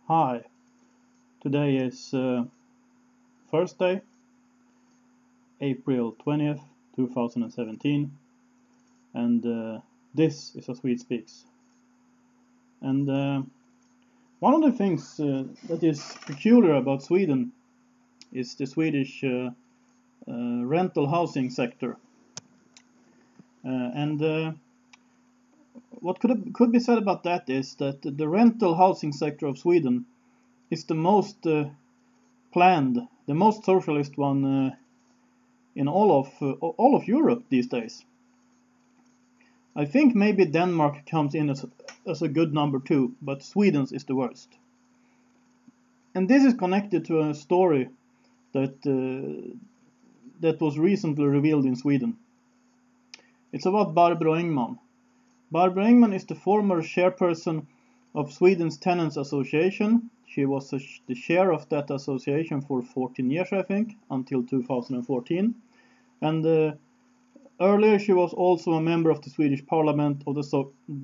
Hi, today is Thursday, April 20th, 2017, and this is A Swede Speaks. And one of the things that is peculiar about Sweden is the Swedish rental housing sector. What could be said about that is that the rental housing sector of Sweden is the most planned, the most socialist one in all of Europe these days. I think maybe Denmark comes in as a good number two, but Sweden's is the worst. And this is connected to a story that was recently revealed in Sweden. It's about Barbro Engman. Barbro Engman is the former chairperson of Sweden's Tenants Association. She was the chair of that association for 14 years, I think, until 2014. And earlier she was also a member of the Swedish parliament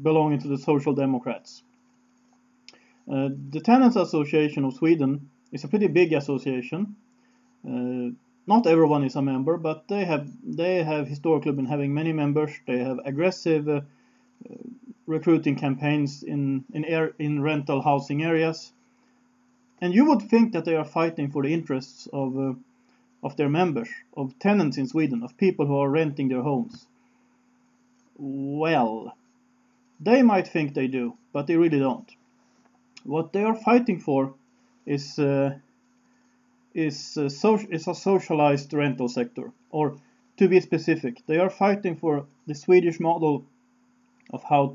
belonging to the Social Democrats. The Tenants Association of Sweden is a pretty big association. Not everyone is a member, but they have historically been having many members. They have aggressive recruiting campaigns in rental housing areas. And you would think that they are fighting for the interests of their members, of tenants in Sweden, of people who are renting their homes. Well, they might think they do, but they really don't. What they are fighting for is a socialized rental sector, or to be specific, they are fighting for the Swedish model of how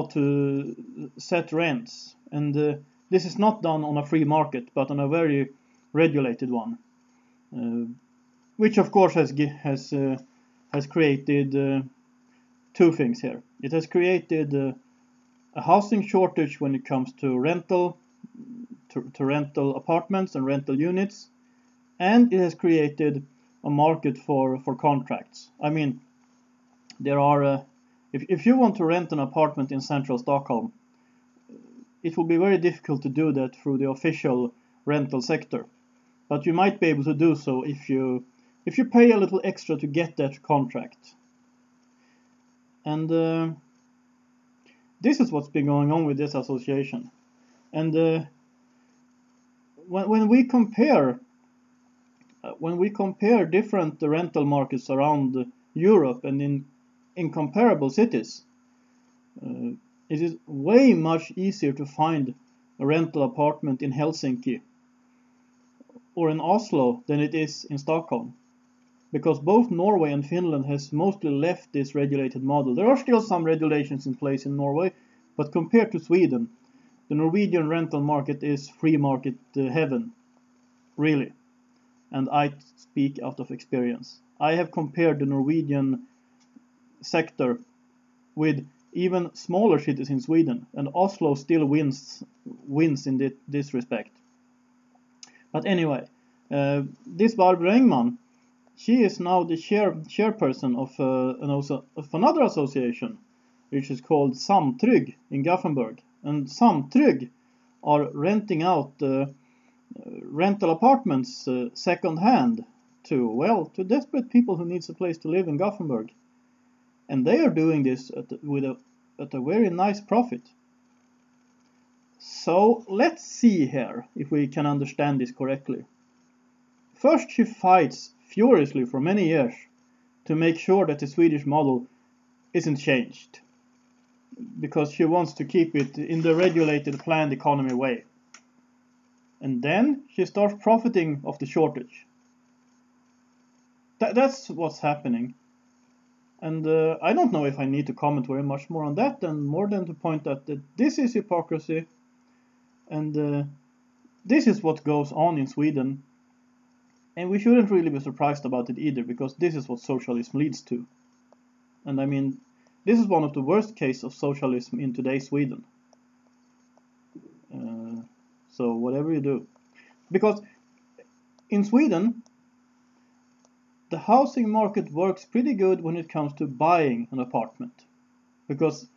to set rents, and this is not done on a free market, but on a very regulated one, which of course has created two things here. It has created a housing shortage when it comes to rental apartments and rental units, and it has created a market for contracts. I mean, there are if you want to rent an apartment in central Stockholm, it will be very difficult to do that through the official rental sector, but you might be able to do so if you pay a little extra to get that contract. And this is what's been going on with this association. And when we compare different rental markets around Europe and in comparable cities, it is way much easier to find a rental apartment in Helsinki or in Oslo than it is in Stockholm, because both Norway and Finland has mostly left this regulated model. There are still some regulations in place in Norway, but compared to Sweden, the Norwegian rental market is free market heaven, really. And I speak out of experience. I have compared the Norwegian sector with even smaller cities in Sweden, and Oslo still wins in this respect. But anyway, this Barbro Engman, she is now the chairperson of another association, which is called Samtrygg in Gothenburg. And Samtrygg are renting out rental apartments second hand to desperate people who needs a place to live in Gothenburg. And they are doing this at a very nice profit. So let's see here if we can understand this correctly. First, she fights furiously for many years to make sure that the Swedish model isn't changed, because she wants to keep it in the regulated planned economy way. And then she starts profiting of the shortage. That's what's happening. And I don't know if I need to comment very much more on that, more than to point out that this is hypocrisy, and this is what goes on in Sweden. And we shouldn't really be surprised about it either, because this is what socialism leads to. And I mean, this is one of the worst cases of socialism in today's Sweden. So whatever you do. Because in Sweden, the housing market works pretty good when it comes to buying an apartment. Because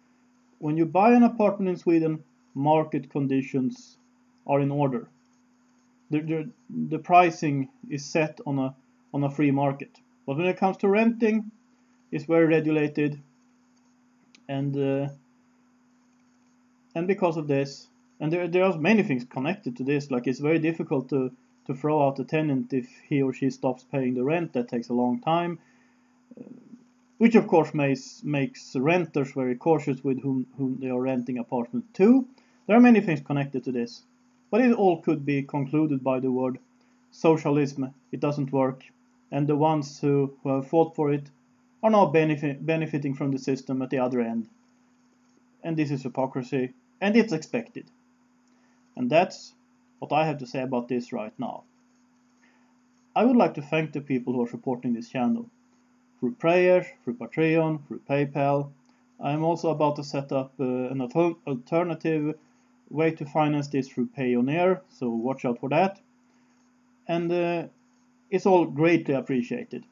when you buy an apartment in Sweden, market conditions are in order. The pricing is set on a free market. But when it comes to renting, it's very regulated, and because of this, and there are many things connected to this, like it's very difficult to throw out a tenant if he or she stops paying the rent. That takes a long time, which of course makes renters very cautious with whom they are renting apartment to. There are many things connected to this, but it all could be concluded by the word socialism. It doesn't work, and the ones who have fought for it are now benefiting from the system at the other end. And this is hypocrisy, and it's expected. And that's what I have to say about this right now. I would like to thank the people who are supporting this channel through prayers, through Patreon, through PayPal. I am also about to set up an alternative way to finance this through Payoneer, so watch out for that. And it's all greatly appreciated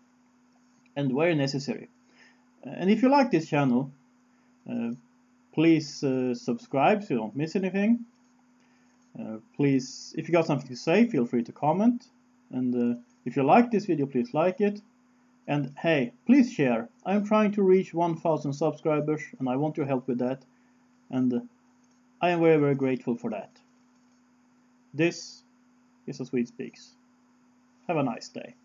and very necessary. And if you like this channel, please subscribe so you don't miss anything. Please, if you got something to say, feel free to comment. And if you like this video, please like it. And hey, please share. I'm trying to reach 1,000 subscribers, and I want your help with that. And I am very, very grateful for that. This is A Swede Speaks. Have a nice day.